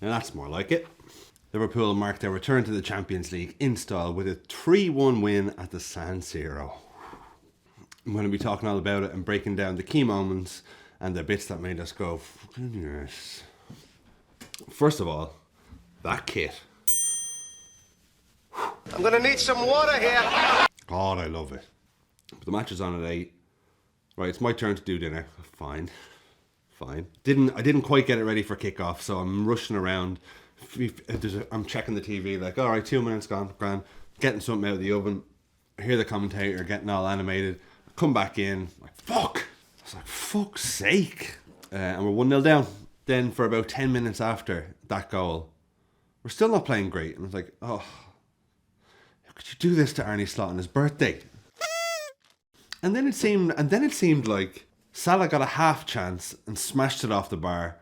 Now that's more like it. Liverpool marked their return to the Champions League in style with a 3-1 win at the San Siro. I'm going to be talking all about it and breaking down the key moments and the bits that made us go, fucking yes. First of all, that kit. I'm going to need some water here. God, I love it. But the match is on at 8. Right, it's my turn to do dinner. Fine. I didn't quite get it ready for kickoff, so I'm rushing around. I'm checking the TV, like, all right, 2 minutes gone, grand. Getting something out of the oven. I hear the commentator getting all animated. I come back in, like, fuck. I was like, fuck's sake. And we're 1-0 down. Then for about 10 minutes after that goal, we're still not playing great. And I was like, oh, how could you do this to Arnie Slot on his birthday? And then it seemed like Salah got a half chance and smashed it off the bar.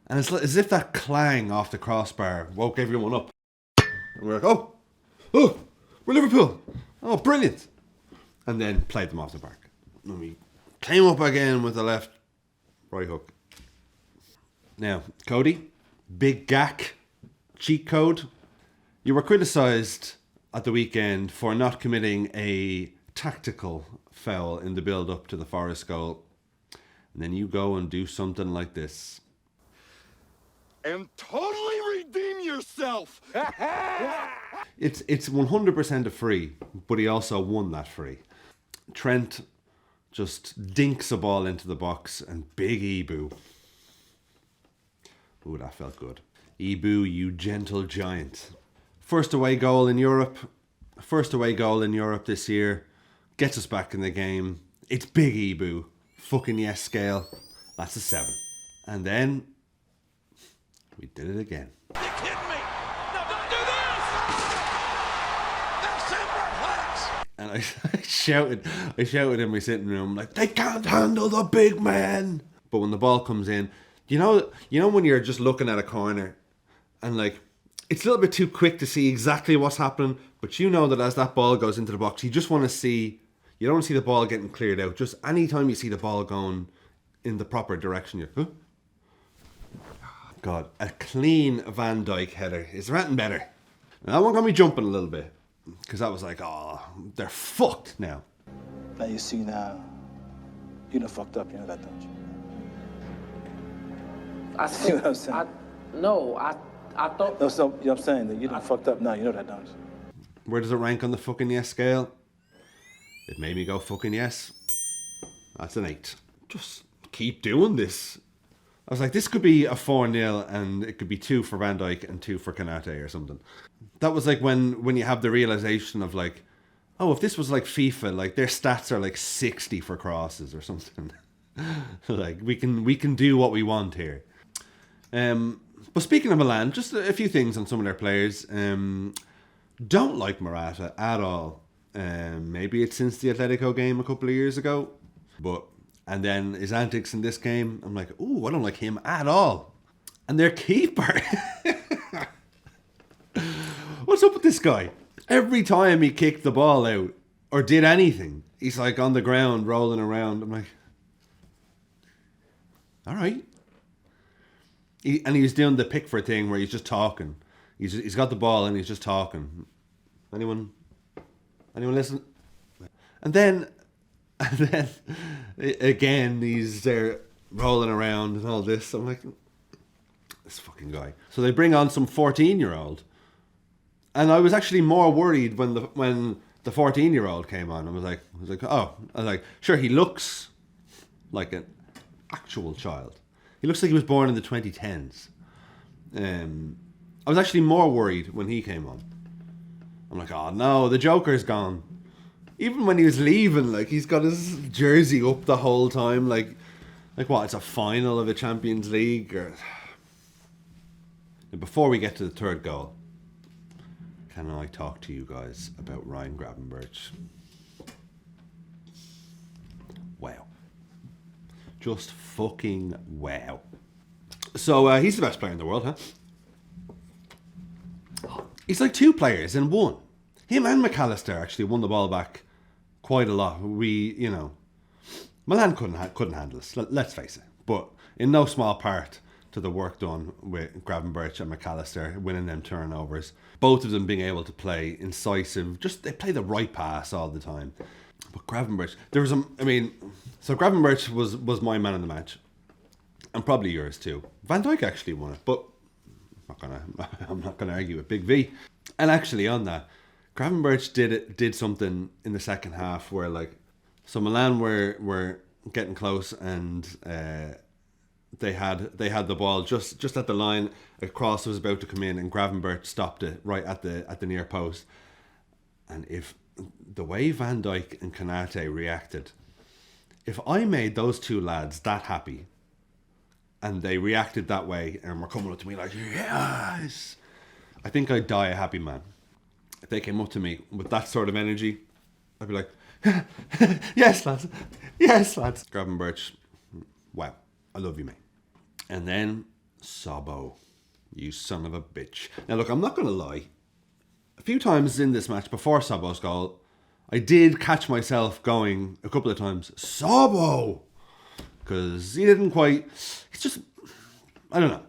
And it's as if that clang off the crossbar woke everyone up. And we're like, oh, we're Liverpool. Oh, brilliant. And then played them off the park. And we came up again with the left right hook. Now, Cody, big gack, cheat code. You were criticised at the weekend for not committing a tactical foul in the build-up to the Forest goal. And then you go and do something like this. And totally redeem yourself. It's 100% a free, but he also won that free. Trent just dinks a ball into the box and big Ebu. Ooh, that felt good. Ebu, you gentle giant. First away goal in Europe this year. Gets us back in the game. It's big Ebu. Fucking yes scale. That's a 7. And then we did it again. You kidding me? No, don't do this! They're superplex! And I shouted in my sitting room, like, they can't handle the big man. But when the ball comes in, you know when you're just looking at a corner and like, it's a little bit too quick to see exactly what's happening, but you know that as that ball goes into the box, you don't want to see the ball getting cleared out. Just anytime you see the ball going in the proper direction, you're, huh? God, a clean Van Dijk header. Is there anything better? Now, that one got me jumping a little bit, because I was like, oh, they're fucked now. Now you see now, you done fucked up, you know that, don't you? I See what I'm saying? I thought... No, so, you know what I'm saying? That you done fucked up now, you know that, don't you? Where does it rank on the fucking yes scale? It made me go fucking yes. That's an 8. Just keep doing this. I was like, this could be a 4-0 and it could be 2 for Van Dijk and 2 for Kanate or something. That was like when you have the realization of like, oh, if this was like FIFA, like their stats are like 60 for crosses or something. Like we can do what we want here. But speaking of Milan, just a few things on some of their players. Don't like Morata at all. Maybe it's since the Atletico game a couple of years ago. And then his antics in this game, I'm like, ooh, I don't like him at all. And their keeper. What's up with this guy? Every time he kicked the ball out or did anything, he's like on the ground rolling around. I'm like, all right. And he was doing the Pickford thing where he's just talking. He's got the ball and he's just talking. Anyone listen? And then again, he's there rolling around and all this. I'm like, this fucking guy. So they bring on some 14-year-old. And I was actually more worried when the 14-year-old came on. I was like, sure, he looks like an actual child. He looks like he was born in the 2010s. I was actually more worried when he came on. I'm like, oh no, the Joker's gone. Even when he was leaving, like, he's got his jersey up the whole time. Like what, it's a final of a Champions League? Or... Before we get to the third goal, can I talk to you guys about Ryan Gravenberch? Wow. Just fucking wow. So, he's the best player in the world, huh? He's like 2 players in one. Him and McAllister actually won the ball back quite a lot. Milan couldn't handle us, let's face it. But in no small part to the work done with Gravenberch and McAllister winning them turnovers. Both of them being able to play incisive, they play the right pass all the time. But Gravenberch, so Gravenberch was my man of the match, and probably yours too. Van Dijk actually won it, but I'm not gonna argue with Big V. And actually on that, Gravenberch did something in the second half where so Milan were getting close and they had the ball just at the line. A cross was about to come in and Gravenberch stopped it right at the near post. And if the way Van Dijk and Konate reacted, if I made those two lads that happy and they reacted that way and were coming up to me like, yes, I think I'd die a happy man. If they came up to me with that sort of energy, I'd be like, yes lads, Gravenberch, wow, I love you mate. And then Sabo, you son of a bitch. Now look, I'm not going to lie, a few times in this match before Sabo's goal, I did catch myself going a couple of times, Sabo, because he didn't quite, it's just, I don't know,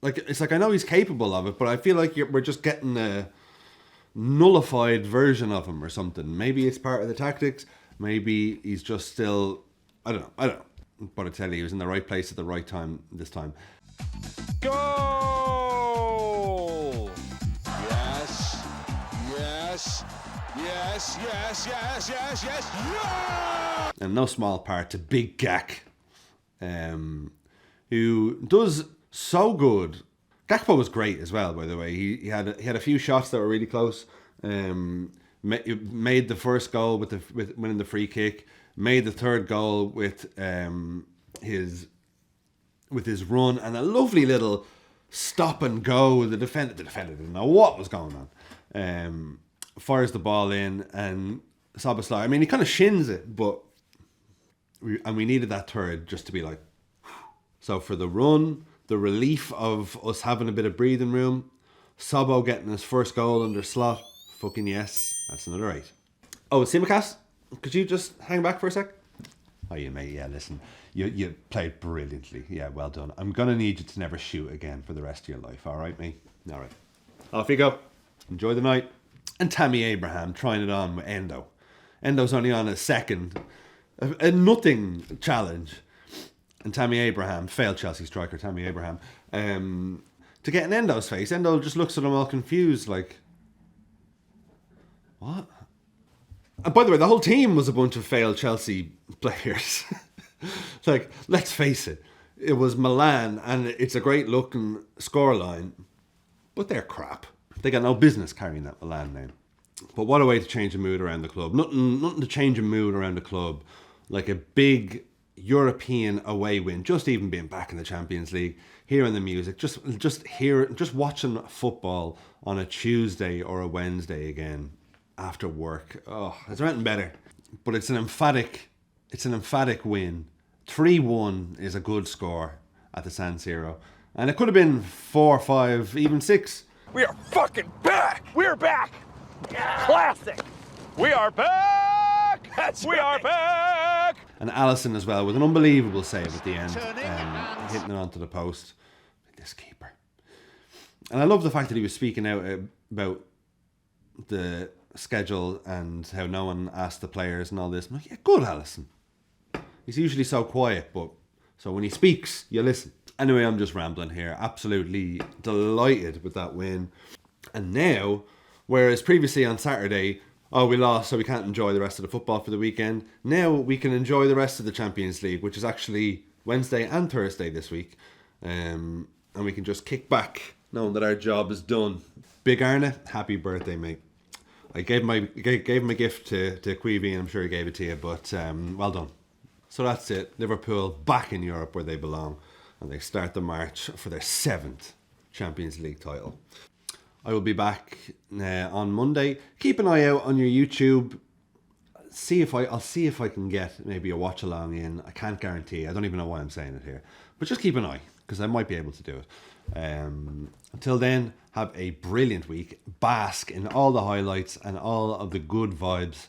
it's like I know he's capable of it, but I feel like we're just getting a nullified version of him or something. Maybe it's part of the tactics, maybe he's just still, I don't know, but I tell you, he was in the right place at the right time this time. Goal! Yes! No! And no small part to Big Gak, who does so good. Gakpo was great as well, by the way. He had a few shots that were really close. Made the first goal with winning the free kick. Made the third goal with his run, and a lovely little stop and go. The defender didn't know what was going on. Fires the ball in, and Szoboszlai, he kind of shins it, but we needed that third just to be like. So for the run, the relief of us having a bit of breathing room, Sabo getting his first goal under Slot, fucking yes, that's another 8. Oh, Simicast, could you just hang back for a sec? Oh, you mate, yeah, listen, you played brilliantly, yeah, well done. I'm gonna need you to never shoot again for the rest of your life, all right, mate? All right. Off you go. Enjoy the night. And Tammy Abraham trying it on with Endo. Endo's only on a second, a nothing challenge. And Tammy Abraham, failed Chelsea striker Tammy Abraham, to get in Endo's face. Endo just looks at him all confused, like, what? And by the way, the whole team was a bunch of failed Chelsea players. Like, let's face it, it was Milan, and it's a great looking scoreline, but they're crap. They got no business carrying that Milan name. But what a way to change the mood around the club. Nothing to change a mood around the club like a big European away win. Just even being back in the Champions League, hearing the music, just watching football on a Tuesday or a Wednesday again after work. Oh, it's nothing better. But it's an emphatic win. 3-1 is a good score at the San Siro. And it could have been 4, 5, even 6. We are fucking back! We're back! Classic! We are back! We are back! And Alisson as well with an unbelievable save at the end, hitting it onto the post. This keeper. And I love the fact that he was speaking out about the schedule and how no one asked the players and all this. I'm like, yeah, good Alisson. He's usually so quiet, but so when he speaks, you listen. Anyway, I'm just rambling here. Absolutely delighted with that win. And now, whereas previously on Saturday, we lost, so we can't enjoy the rest of the football for the weekend. Now we can enjoy the rest of the Champions League, which is actually Wednesday and Thursday this week. And we can just kick back, knowing that our job is done. Big Arne, happy birthday, mate. I gave him a gift to Queevy, and I'm sure he gave it to you, but well done. So that's it. Liverpool back in Europe where they belong. And they start the march for their 7th Champions League title. I will be back on Monday. Keep an eye out on your YouTube. I'll see if I can get maybe a watch along in. I can't guarantee. I don't even know why I'm saying it here. But just keep an eye, because I might be able to do it. Until then, have a brilliant week. Bask in all the highlights and all of the good vibes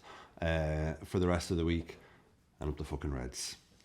for the rest of the week. And up the fucking Reds.